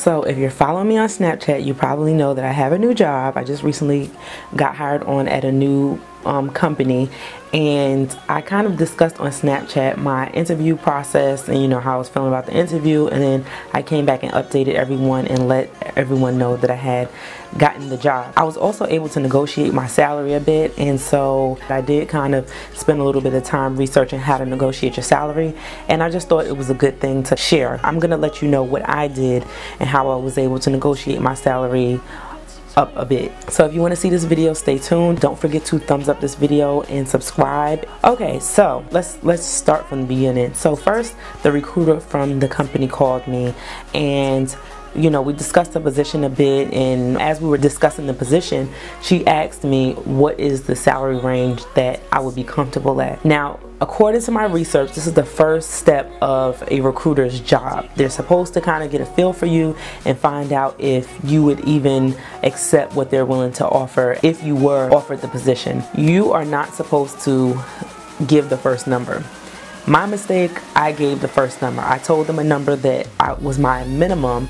So if you're following me on Snapchat, you probably know that I have a new job. I just recently got hired on at a new company, and I kind of discussed on Snapchat my interview process and how I was feeling about the interview, and then I came back and updated everyone and let everyone know that I had gotten the job. I was also able to negotiate my salary a bit, and so I did kind of spend a little bit of time researching how to negotiate your salary, and I just thought it was a good thing to share. I'm gonna let you know what I did and how I was able to negotiate my salary up a bit. So if you want to see this video, stay tuned. Don't forget to thumbs up this video and subscribe. Okay, so let's start from the beginning. So first, the recruiter from the company called me, and we discussed the position a bit, and as we were discussing the position, she asked me what is the salary range that I would be comfortable at. Now, according to my research, this is the first step of a recruiter's job. They're supposed to kind of get a feel for you and find out if you would even accept what they're willing to offer if you were offered the position. You are not supposed to give the first number. My mistake, I gave the first number. I told them a number that was my minimum,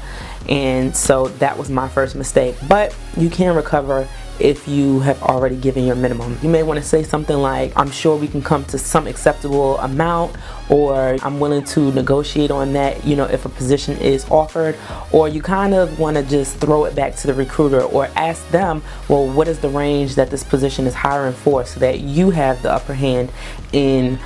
and so that was my first mistake. But you can recover if you have already given your minimum. You may want to say something like, I'm sure we can come to some acceptable amount, or I'm willing to negotiate on that, if a position is offered. Or you kind of want to just throw it back to the recruiter or ask them, well, what is the range that this position is hiring for, so that you have the upper hand in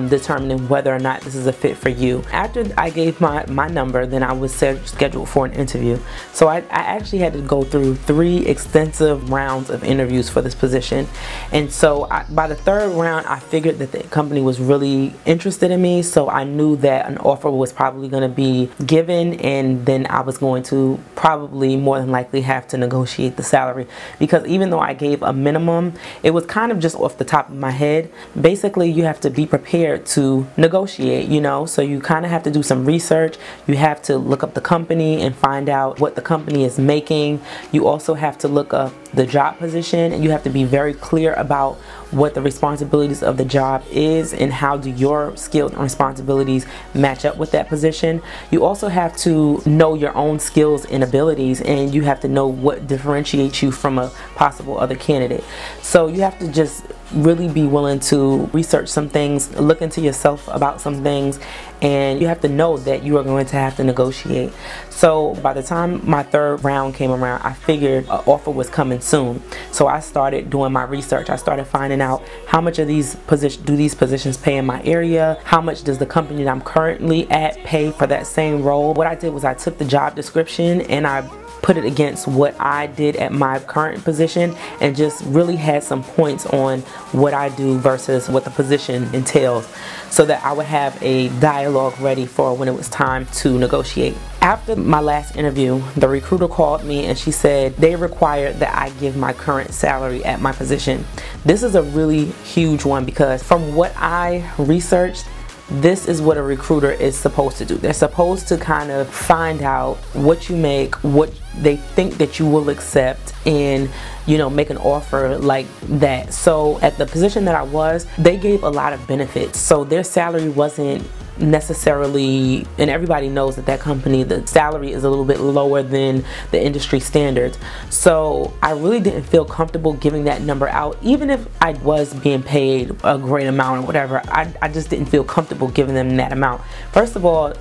determining whether or not this is a fit for you. After I gave my number, then I was scheduled for an interview. So I actually had to go through 3 extensive rounds of interviews for this position, and so by the 3rd round, I figured that the company was really interested in me, so I knew that an offer was probably going to be given, and then I was going to probably more than likely have to negotiate the salary, because even though I gave a minimum, it was kind of just off the top of my head. Basically, you have to be prepared to negotiate, so you kind of have to do some research. You have to look up the company and find out what the company is making. You also have to look up the job position, and you have to be very clear about what the responsibilities of the job is and how do your skills and responsibilities match up with that position. You also have to know your own skills and abilities, and you have to know what differentiates you from a possible other candidate. So you have to just really be willing to research some things, look into yourself about some things, and you have to know that you are going to have to negotiate. So by the time my 3rd round came around, I figured an offer was coming soon. So I started doing my research. I started finding out how much of these positions pay in my area, how much does the company that I'm currently at pay for that same role. What I did was I took the job description and I put it against what I did at my current position, and just really had some points on what I do versus what the position entails, so that I would have a dialogue ready for when it was time to negotiate. After my last interview, the recruiter called me and she said they required that I give my current salary at my position. This is a really huge one, because from what I researched, this is what a recruiter is supposed to do. They're supposed to kind of find out what you make, what they think that you will accept, and make an offer like that. So at the position that I was, they gave a lot of benefits, so their salary wasn't necessarily, and everybody knows that company, the salary is a little bit lower than the industry standards. So I really didn't feel comfortable giving that number out, even if I was being paid a great amount or whatever. I just didn't feel comfortable giving them that amount. First of all,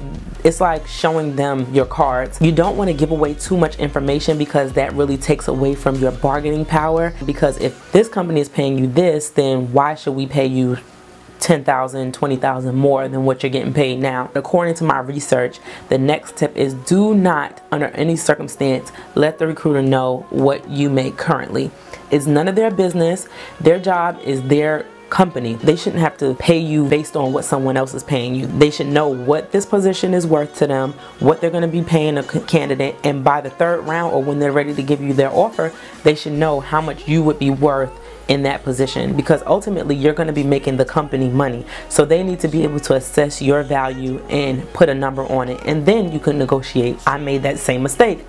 it's like showing them your cards. You don't want to give away too much information, because that really takes away from your bargaining power. Because if this company is paying you this, then why should we pay you $10,000, $20,000 more than what you're getting paid now? According to my research, the next tip is, do not, under any circumstance, let the recruiter know what you make currently. It's none of their business. Their job is their company. They shouldn't have to pay you based on what someone else is paying you. They should know what this position is worth to them, what they're going to be paying a candidate, and by the 3rd round, or when they're ready to give you their offer, they should know how much you would be worth in that position, because ultimately you're going to be making the company money. So they need to be able to assess your value and put a number on it, and then you can negotiate. I made that same mistake.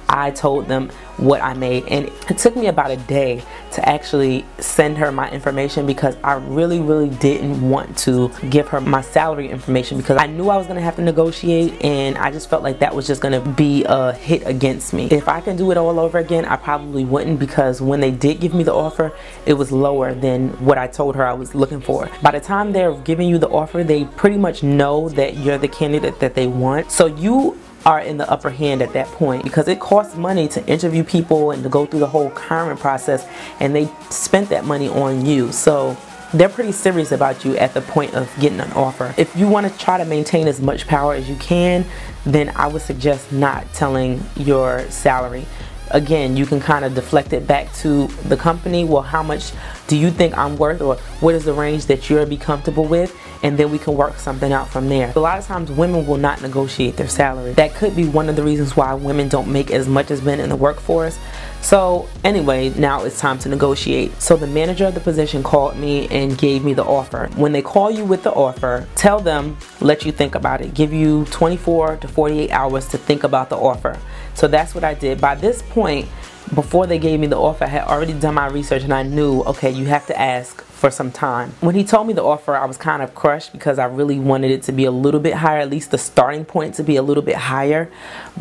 I told them what I made, and it took me about a day to actually send her my information because I really didn't want to give her my salary information because I knew I was gonna have to negotiate, and I just felt like that was just gonna be a hit against me. If I can do it all over again, I probably wouldn't, because when they did give me the offer, it was lower than what I told her I was looking for. By the time they're giving you the offer, they pretty much know that you're the candidate that they want, so you are in the upper hand at that point, because it costs money to interview people and to go through the whole hiring process, and they spent that money on you, so they're pretty serious about you at the point of getting an offer. If you want to try to maintain as much power as you can, then I would suggest not telling your salary. Again, you can kind of deflect it back to the company. Well, how much do you think I'm worth, or what is the range that you'll be comfortable with, and then we can work something out from there. A lot of times women will not negotiate their salary. That could be one of the reasons why women don't make as much as men in the workforce. So anyway, now it's time to negotiate. So the manager of the position called me and gave me the offer. When they call you with the offer, tell them, let you think about it. Give you 24 to 48 hours to think about the offer. So that's what I did. By this point, before they gave me the offer, I had already done my research, and I knew, okay, you have to ask for some time. When he told me the offer, I was kind of crushed because I really wanted it to be a little bit higher, at least the starting point to be a little bit higher.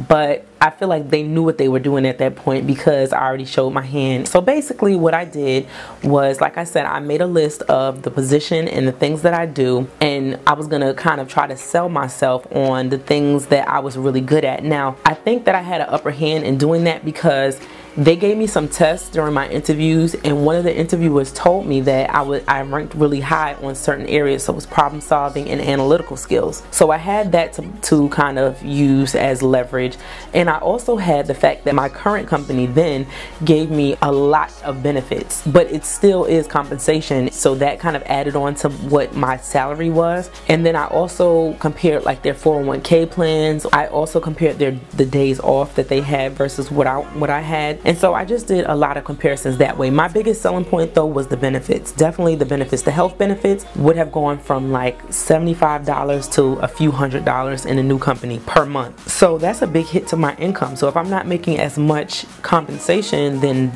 But I feel like they knew what they were doing at that point because I already showed my hand. So basically what I did was, like I said, I made a list of the position and the things that I do, and I was gonna kind of try to sell myself on the things that I was really good at. Now, I think that I had an upper hand in doing that because they gave me some tests during my interviews, and one of the interviewers told me that I ranked really high on certain areas, so it was problem solving and analytical skills. So I had that to kind of use as leverage, and I also had the fact that my current company then gave me a lot of benefits, but it still is compensation, so that kind of added on to what my salary was. And then I also compared like their 401k plans. I also compared the days off that they had versus what I had. And so I just did a lot of comparisons that way. My biggest selling point though was the benefits. Definitely the benefits. The health benefits would have gone from like $75 to a few $100s in a new company per month. So that's a big hit to my income. So if I'm not making as much compensation, then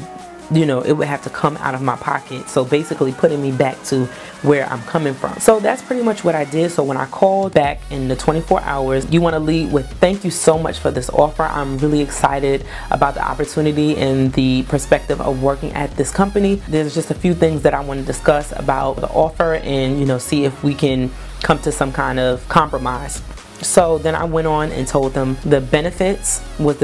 you know, it would have to come out of my pocket. So basically putting me back to where I'm coming from. So that's pretty much what I did. So when I called back in the 24 hours, you want to lead with, thank you so much for this offer. I'm really excited about the opportunity and the perspective of working at this company. There's just a few things that I want to discuss about the offer and, you know, see if we can come to some kind of compromise. So then I went on and told them the benefits was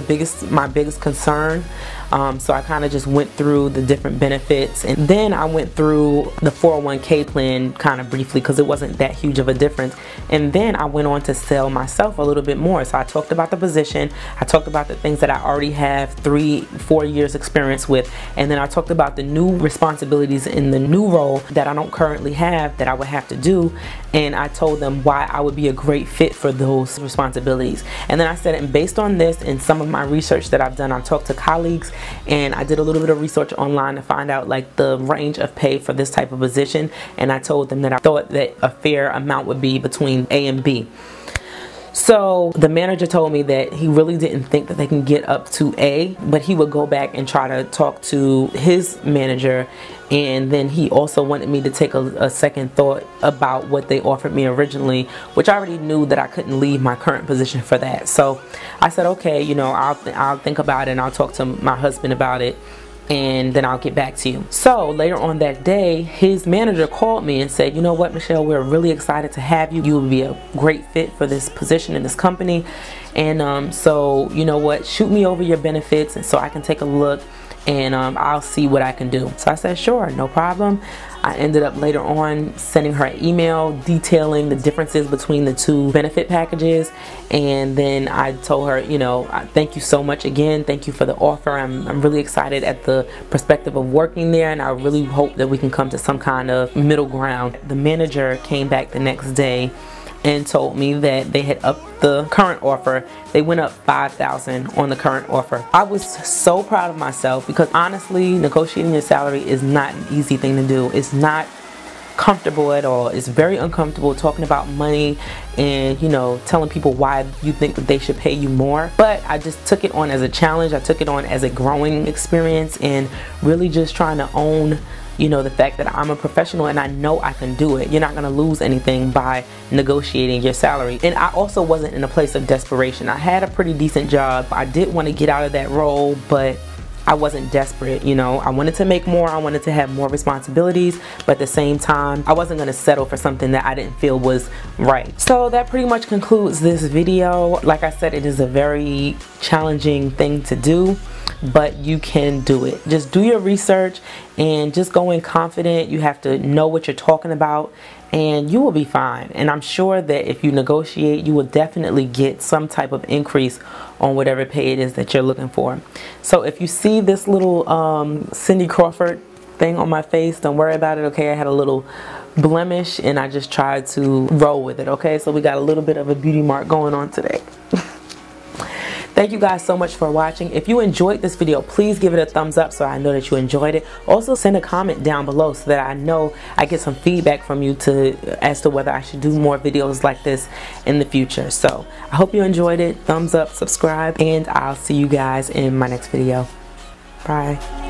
my biggest concern. So I kind of just went through the different benefits, and then I went through the 401k plan kind of briefly because it wasn't that huge of a difference. And then I went on to sell myself a little bit more. So I talked about the position, I talked about the things that I already have 3-4 years experience with, and then I talked about the new responsibilities in the new role that I don't currently have that I would have to do, and I told them why I would be a great fit for those responsibilities. And then I said, and based on this and some of my research that I've done, I talked to colleagues and I did a little bit of research online to find out like the range of pay for this type of position, and I told them that I thought that a fair amount would be between A and B. So the manager told me that he really didn't think that they can get up to A, but he would go back and try to talk to his manager, and then he also wanted me to take a second thought about what they offered me originally, which I already knew that I couldn't leave my current position for that. So I said, okay, you know, I'll think about it and I'll talk to my husband about it, and then I'll get back to you. So later on that day, his manager called me and said, you know what, Michelle, we're really excited to have you. You will be a great fit for this position in this company. And so, you know what, shoot me over your benefits and so I can take a look, and I'll see what I can do. So I said, sure, no problem. I ended up later on sending her an email detailing the differences between the two benefit packages, and then I told her, you know, thank you so much again, thank you for the offer. I'm really excited at the perspective of working there, and I really hope that we can come to some kind of middle ground. The manager came back the next day and told me that they had upped the current offer. They went up $5,000 on the current offer. I was so proud of myself because honestly, negotiating your salary is not an easy thing to do. It's not comfortable at all. It's very uncomfortable talking about money and, you know, telling people why you think that they should pay you more. But I just took it on as a challenge. I took it on as a growing experience and really just trying to own, you know, the fact that I'm a professional and I know I can do it. You're not gonna lose anything by negotiating your salary. And I also wasn't in a place of desperation. I had a pretty decent job. I did want to get out of that role, but I wasn't desperate, you know. I wanted to make more, I wanted to have more responsibilities, but at the same time, I wasn't gonna settle for something that I didn't feel was right. So that pretty much concludes this video. Like I said, it is a very challenging thing to do, but you can do it. Just do your research and just go in confident. You have to know what you're talking about and you will be fine. And I'm sure that if you negotiate, you will definitely get some type of increase on whatever pay it is that you're looking for. So if you see this little Cindy Crawford thing on my face, don't worry about it, okay? I had a little blemish and I just tried to roll with it, okay? So we got a little bit of a beauty mark going on today. Thank you guys so much for watching. If you enjoyed this video, please give it a thumbs up so I know that you enjoyed it. Also send a comment down below so that I know I get some feedback from you as to whether I should do more videos like this in the future. So I hope you enjoyed it. Thumbs up, subscribe, and I'll see you guys in my next video. Bye.